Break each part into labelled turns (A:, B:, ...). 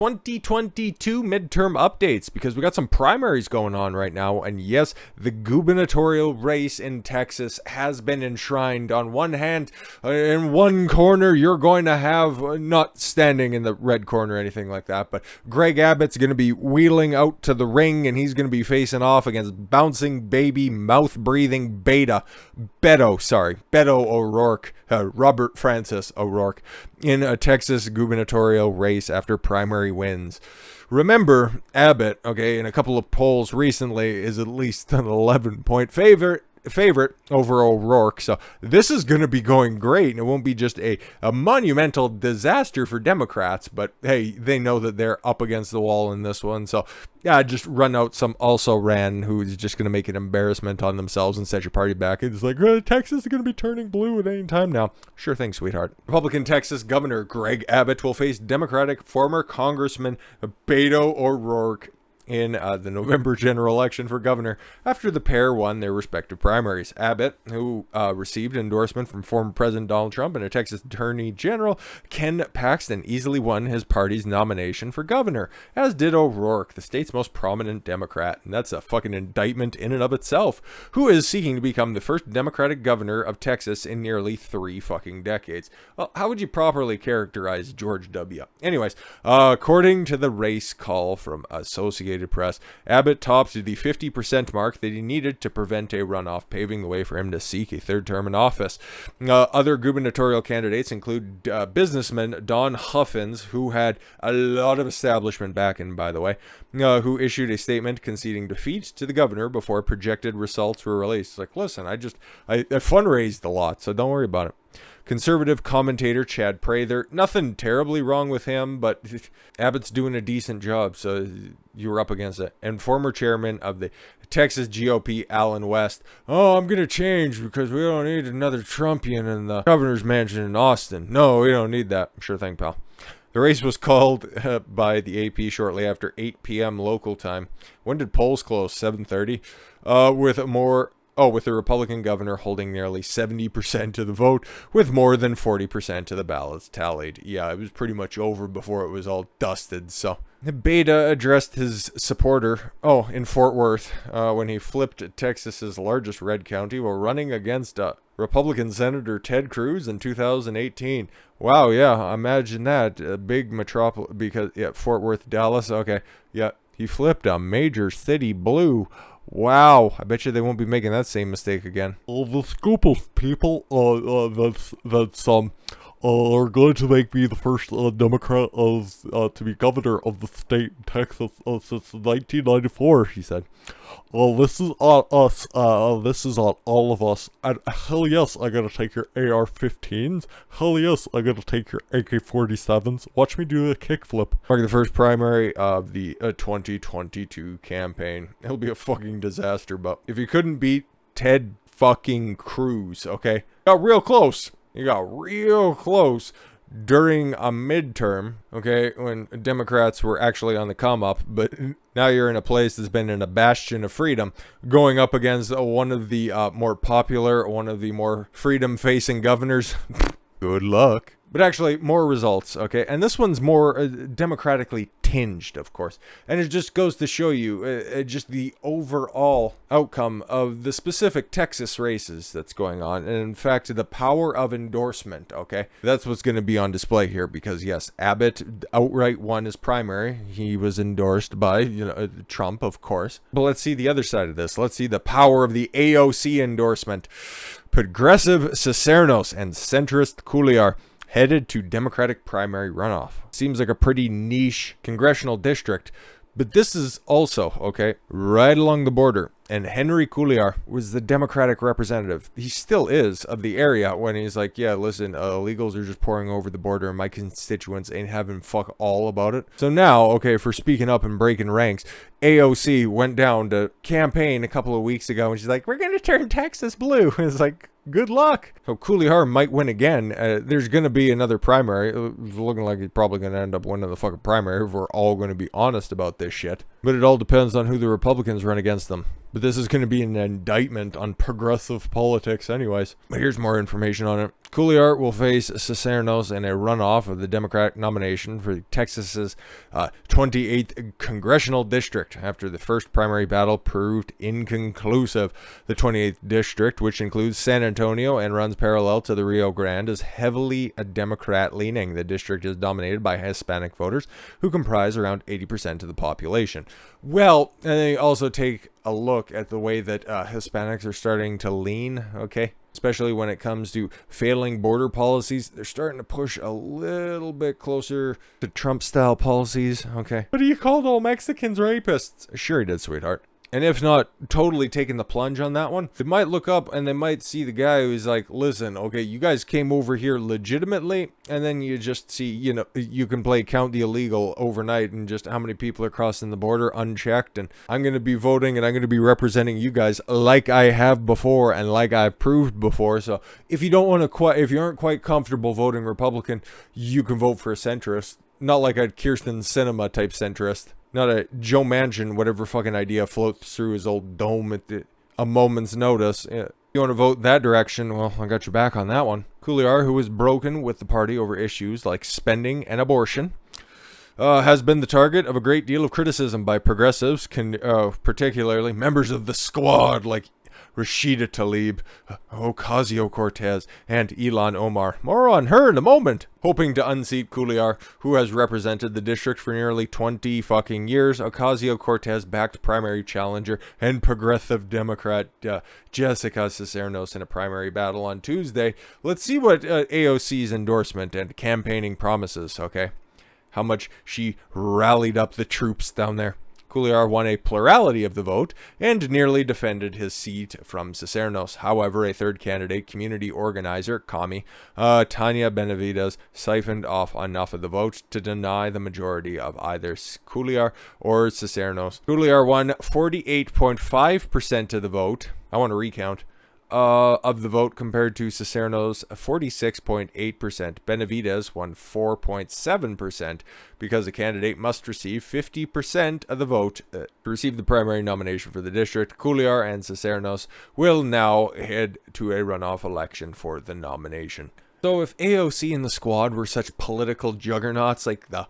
A: 2022 midterm updates, because we got some primaries going on right now. And yes, the gubernatorial race in Texas has been enshrined. On one hand, in one corner, you're going to have, not standing in the red corner or anything like that, but Greg Abbott's going to be wheeling out to the ring, and he's going to be facing off against bouncing baby, mouth-breathing Beto O'Rourke, Robert Francis O'Rourke, in a Texas gubernatorial race after primary wins. Remember, Abbott, in a couple of polls recently, is at least an 11-point favorite over O'Rourke, so this is going to be going great, and it won't be just a monumental disaster for Democrats, but hey, they know that they're up against the wall in this one, so yeah, just run out some also ran who's just going to make an embarrassment on themselves and set your party back. It's like, Texas is going to be turning blue at any time now. Sure thing, sweetheart. Republican Texas Governor Greg Abbott will face Democratic former Congressman Beto O'Rourke in the November general election for governor after the pair won their respective primaries. Abbott, who received endorsement from former President Donald Trump and a Texas Attorney General Ken Paxton, easily won his party's nomination for governor, as did O'Rourke, the state's most prominent Democrat, and that's a fucking indictment in and of itself, who is seeking to become the first Democratic governor of Texas in nearly 3 fucking decades. Well, how would you properly characterize George W? Anyways, according to the race call from Associated Press, Abbott topped the 50% mark that he needed to prevent a runoff, paving the way for him to seek a third term in office. Other gubernatorial candidates include businessman Don Huffins, who had a lot of establishment backing, by the way, who issued a statement conceding defeat to the governor before projected results were released. It's like, listen, I fundraised a lot, so don't worry about it. Conservative commentator Chad Prather, nothing terribly wrong with him, but Abbott's doing a decent job, so you were up against it. And former chairman of the Texas GOP, Allen West, I'm going to change because we don't need another Trumpian in the governor's mansion in Austin. No, we don't need that. Sure thing, pal. The race was called by the AP shortly after 8 p.m. local time. When did polls close? 7:30? With the Republican governor holding nearly 70% of the vote, with more than 40% of the ballots tallied. Yeah, it was pretty much over before it was all dusted, so. Beto addressed his supporter, in Fort Worth, when he flipped Texas's largest red county while running against Republican Senator Ted Cruz in 2018. Wow, yeah, imagine that. A big metropolis, because, Fort Worth, Dallas, he flipped a major city blue. Wow, I bet you they won't be making that same mistake again.
B: This group of people that's are going to make me the first Democrat to be governor of the state in Texas since 1994, he said. This is on us. This is on all of us. And hell yes, I'm going to take your AR-15s. Hell yes, I'm going to take your AK-47s. Watch me do a kickflip.
A: Marking the first primary of the 2022 campaign. It'll be a fucking disaster, but if you couldn't beat Ted fucking Cruz, you got real close. You got real close during a midterm, when Democrats were actually on the come up, but now you're in a place that's been in a bastion of freedom, going up against one of the more popular, one of the more freedom-facing governors. Good luck. But actually, more results, And this one's more democratically tinged, of course. And it just goes to show you just the overall outcome of the specific Texas races that's going on. And in fact, the power of endorsement, That's what's going to be on display here because, yes, Abbott outright won his primary. He was endorsed by, Trump, of course. But let's see the other side of this. Let's see the power of the AOC endorsement. Progressive Cisneros and centrist Cuellar headed to Democratic primary runoff. Seems like a pretty niche congressional district, but this is also, right along the border. And Henry Cuellar was the Democratic representative. He still is of the area when he's like, yeah, listen, illegals are just pouring over the border and my constituents ain't having fuck all about it. So now, for speaking up and breaking ranks, AOC went down to campaign a couple of weeks ago and she's like, we're going to turn Texas blue. And it's like, good luck. So Cuellar might win again. There's going to be another primary. It's looking like he's probably going to end up winning the fucking primary if we're all going to be honest about this shit. But it all depends on who the Republicans run against them. But this is going to be an indictment on progressive politics anyways. But here's more information on it. Cuellar will face Cisneros in a runoff of the Democratic nomination for Texas's 28th congressional district after the first primary battle proved inconclusive. The 28th district, which includes San Antonio and runs parallel to the Rio Grande, is heavily Democrat-leaning. The district is dominated by Hispanic voters, who comprise around 80% of the population. Well, and they also take a look at the way that Hispanics are starting to lean, okay? Especially when it comes to failing border policies. They're starting to push a little bit closer to Trump-style policies, okay? But he called all Mexicans rapists. Sure he did, sweetheart. And if not totally taking the plunge on that one, they might look up and they might see the guy who's like, listen, okay, you guys came over here legitimately, and then you just see, you know, you can play count the illegal overnight and just how many people are crossing the border unchecked, and I'm going to be voting and I'm going to be representing you guys like I have before and like I've proved before. So if you don't want to if you aren't quite comfortable voting Republican, you can vote for a centrist. Not like a Kirsten Sinema type centrist. Not a Joe Manchin, whatever fucking idea floats through his old dome at a moment's notice. You want to vote that direction? Well, I got your back on that one. Cuellar, who was broken with the party over issues like spending and abortion, has been the target of a great deal of criticism by progressives, particularly members of the squad like Rashida Tlaib, Ocasio-Cortez, and Ilhan Omar. More on her in a moment. Hoping to unseat Cuellar, who has represented the district for nearly 20 fucking years, Ocasio-Cortez backed primary challenger and progressive Democrat Jessica Cisneros in a primary battle on Tuesday. Let's see what AOC's endorsement and campaigning promises, okay? How much she rallied up the troops down there. Cuellar won a plurality of the vote and nearly defended his seat from Cisneros. However, a third candidate, community organizer, Commie, Tanya Benavides, siphoned off enough of the vote to deny the majority of either Cuellar or Cisneros. Cuellar won 48.5% of the vote. I want to recount. Of the vote compared to Cisneros' 46.8%. Benavides won 4.7% because a candidate must receive 50% of the vote to receive the primary nomination for the district. Cuellar and Cisneros will now head to a runoff election for the nomination. So if AOC and the squad were such political juggernauts like the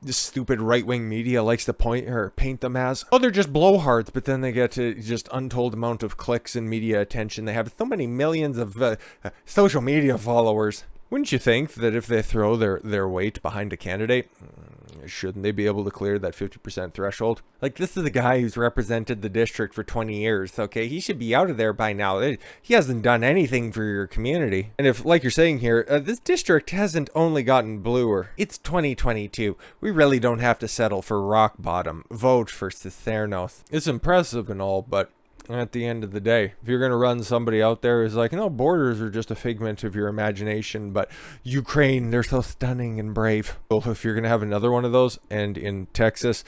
A: stupid right-wing media likes to paint them as, oh, they're just blowhards, but then they get to just untold amount of clicks and media attention. They have so many millions of social media followers. Wouldn't you think that if they throw their weight behind a candidate, shouldn't they be able to clear that 50% threshold? Like, this is the guy who's represented the district for 20 years, okay? He should be out of there by now. He hasn't done anything for your community. And if, like you're saying here, this district hasn't only gotten bluer. It's 2022. We really don't have to settle for rock bottom. Vote for Cisneros. It's impressive and all, but at the end of the day, if you're going to run somebody out there who's like, no, borders are just a figment of your imagination, but Ukraine, they're so stunning and brave. Well, if you're going to have another one of those, and in Texas,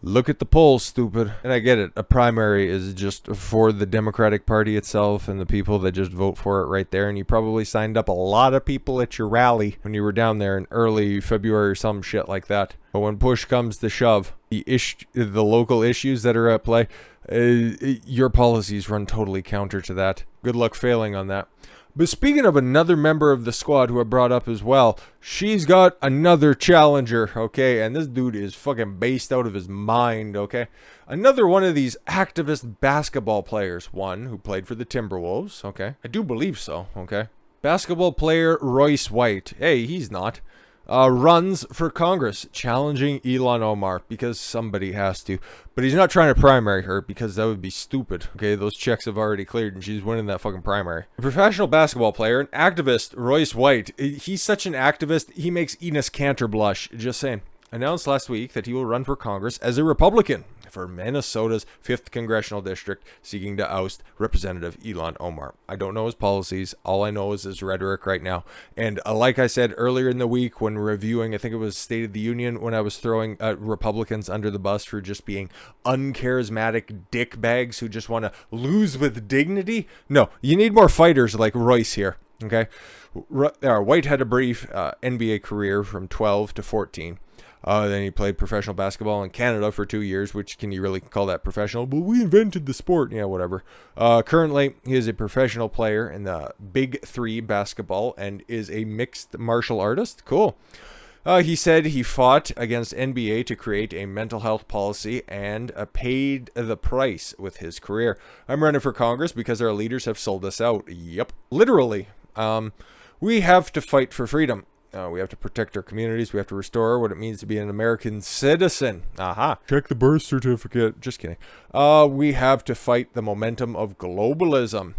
A: look at the polls, stupid. And I get it. A primary is just for the Democratic Party itself and the people that just vote for it right there. And you probably signed up a lot of people at your rally when you were down there in early February or some shit like that. But when push comes to shove, the local issues that are at play, your policies run totally counter to that. Good luck failing on that. But speaking of another member of the squad who I brought up as well, she's got another challenger, okay? And this dude is fucking based out of his mind, okay? Another one of these activist basketball players. One who played for the Timberwolves, okay? I do believe so, okay? Basketball player Royce White. Hey, he's not. Runs for Congress, challenging Ilhan Omar because somebody has to. But he's not trying to primary her because that would be stupid. Okay, those checks have already cleared and she's winning that fucking primary. A professional basketball player, an activist, Royce White. He's such an activist, he makes Enos Cantor blush. Just saying. Announced last week that he will run for Congress as a Republican for Minnesota's 5th Congressional District, seeking to oust Representative Ilhan Omar. I don't know his policies. All I know is his rhetoric right now. And like I said earlier in the week when reviewing, I think it was State of the Union, when I was throwing Republicans under the bus for just being uncharismatic dickbags who just want to lose with dignity. No, you need more fighters like Royce here. Okay, White had a brief NBA career from 12 to 14. Then he played professional basketball in Canada for 2 years, which can you really call that professional? But we invented the sport. Yeah, whatever. Currently, he is a professional player in the Big Three basketball and is a mixed martial artist. Cool. He said he fought against NBA to create a mental health policy and paid the price with his career. I'm running for Congress because our leaders have sold us out. Yep, literally. We have to fight for freedom. We have to protect our communities. We have to restore what it means to be an American citizen. Aha.
B: Check the birth certificate.
A: Just kidding. We have to fight the momentum of globalism.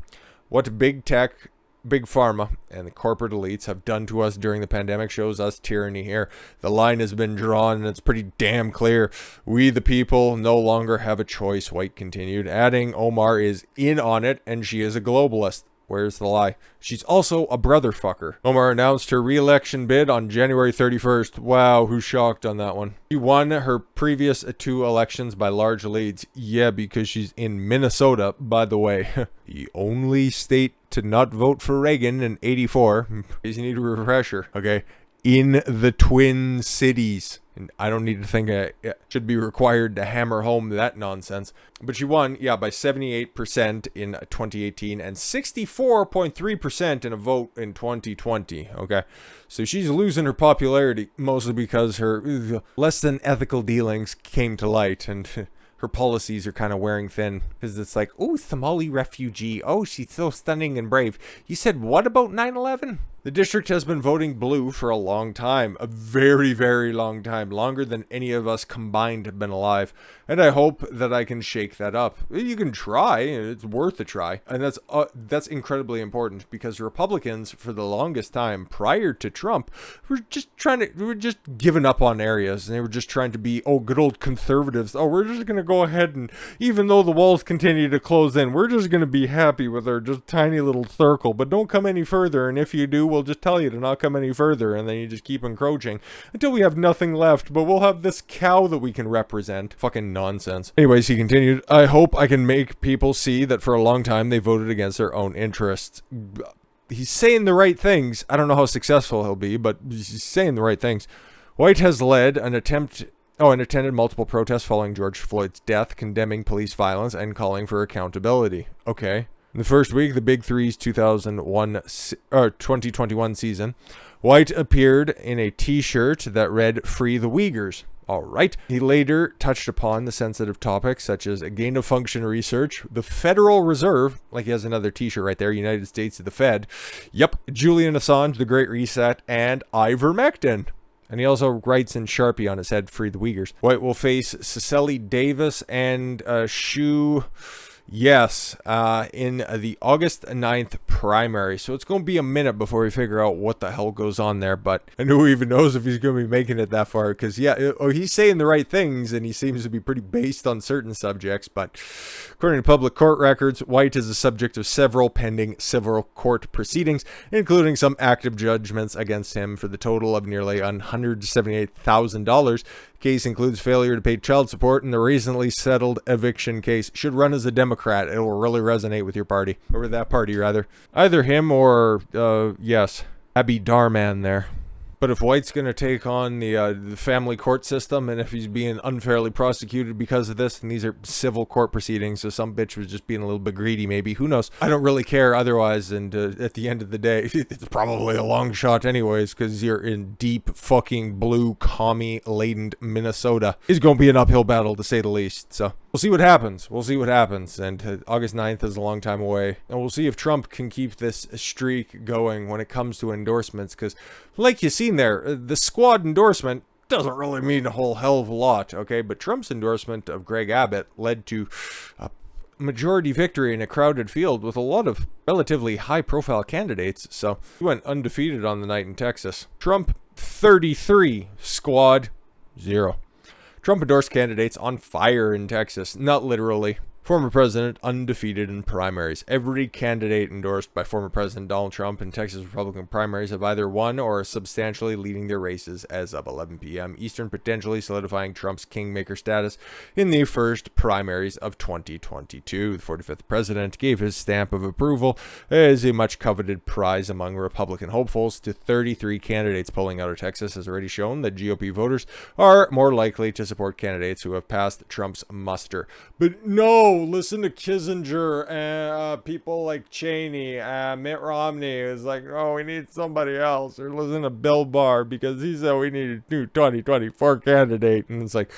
A: What big tech, big pharma, and the corporate elites have done to us during the pandemic shows us tyranny here. The line has been drawn, and it's pretty damn clear. We, the people, no longer have a choice, White continued, adding Omar is in on it, and she is a globalist. Where's the lie? She's also a brother fucker. Omar announced her re-election bid on January 31st. Wow, who's shocked on that one? She won her previous 2 elections by large leads. Yeah, because she's in Minnesota, by the way. The only state to not vote for Reagan in 84. You need a refresher, okay? In the Twin Cities. And I don't need to think it should be required to hammer home that nonsense. But she won, yeah, by 78% in 2018 and 64.3% in a vote in 2020, okay? So she's losing her popularity, mostly because her less than ethical dealings came to light, and her policies are kind of wearing thin. Because it's like, oh, Somali refugee. Oh, she's so stunning and brave. You said what about 9/11? The district has been voting blue for a long time. A very, very long time. Longer than any of us combined have been alive. And I hope that I can shake that up. You can try. It's worth a try. And that's incredibly important because Republicans, for the longest time, prior to Trump, were just giving up on areas. And they were just trying to be, oh, good old conservatives. Oh, we're just going to go ahead and, even though the walls continue to close in, we're just going to be happy with our just tiny little circle. But don't come any further. And if you do, we'll just tell you to not come any further, and then you just keep encroaching until we have nothing left, but we'll have this cow that we can represent. Fucking nonsense. Anyways, he continued, I hope I can make people see that for a long time they voted against their own interests. He's saying the right things. I don't know how successful he'll be, but he's saying the right things. White has led an attended multiple protests following George Floyd's death, condemning police violence and calling for accountability. Okay. In the first week of the Big Three's 2021 season, White appeared in a t-shirt that read, Free the Uyghurs. All right. He later touched upon the sensitive topics such as gain-of-function research, the Federal Reserve, like he has another t-shirt right there, United States of the Fed. Yep, Julian Assange, the Great Reset, and ivermectin. And he also writes in Sharpie on his head, Free the Uyghurs. White will face Cecily Davis and Shu... Yes, in the August 9th primary. So it's going to be a minute before we figure out what the hell goes on there. But and who even knows if he's going to be making it that far. Because, yeah, he's saying the right things and he seems to be pretty based on certain subjects. But according to public court records, White is the subject of several pending civil court proceedings, including some active judgments against him for the total of nearly $178,000. Case includes failure to pay child support, and the recently settled eviction case. Should run as a Democrat. It will really resonate with your party. Or with that party, rather. Either him or, yes, Abby Darman there. But if White's going to take on the family court system, and if he's being unfairly prosecuted because of this, and these are civil court proceedings, so some bitch was just being a little bit greedy, maybe. Who knows? I don't really care otherwise, and at the end of the day, it's probably a long shot anyways, because you're in deep fucking blue, commie-laden Minnesota. It's going to be an uphill battle, to say the least, so... We'll see what happens. We'll see what happens. And August 9th is a long time away. And we'll see if Trump can keep this streak going when it comes to endorsements. Because, like you've seen there, the squad endorsement doesn't really mean a whole hell of a lot, okay? But Trump's endorsement of Greg Abbott led to a majority victory in a crowded field with a lot of relatively high-profile candidates. So, he went undefeated on the night in Texas. Trump, 33. Squad, 0. Trump endorsed candidates on fire in Texas. Not literally. Former president undefeated in primaries. Every candidate endorsed by former President Donald Trump in Texas Republican primaries have either won or are substantially leading their races as of 11 p.m. Eastern, potentially solidifying Trump's kingmaker status in the first primaries of 2022. The 45th president gave his stamp of approval as a much coveted prize among Republican hopefuls to 33 candidates. Polling out of Texas has already shown that GOP voters are more likely to support candidates who have passed Trump's muster. But no, listen to Kissinger and people like Cheney, Mitt Romney is like, oh, we need somebody else. Or listen to Bill Barr because he said we need a new 2024 candidate. And it's like,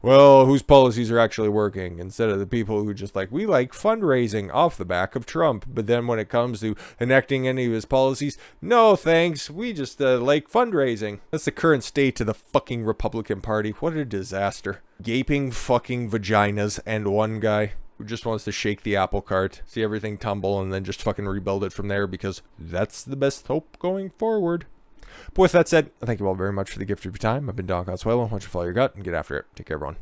A: well, whose policies are actually working instead of the people who just like, we like fundraising off the back of Trump. But then when it comes to enacting any of his policies, no thanks. We just like fundraising. That's the current state of the fucking Republican Party. What a disaster. Gaping fucking vaginas and one guy who just wants to shake the apple cart, see everything tumble, and then just fucking rebuild it from there because that's the best hope going forward. But with that said, thank you all very much for the gift of your time. I've been Don Consuelo. Why don't you follow your gut and get after it. Take care, everyone.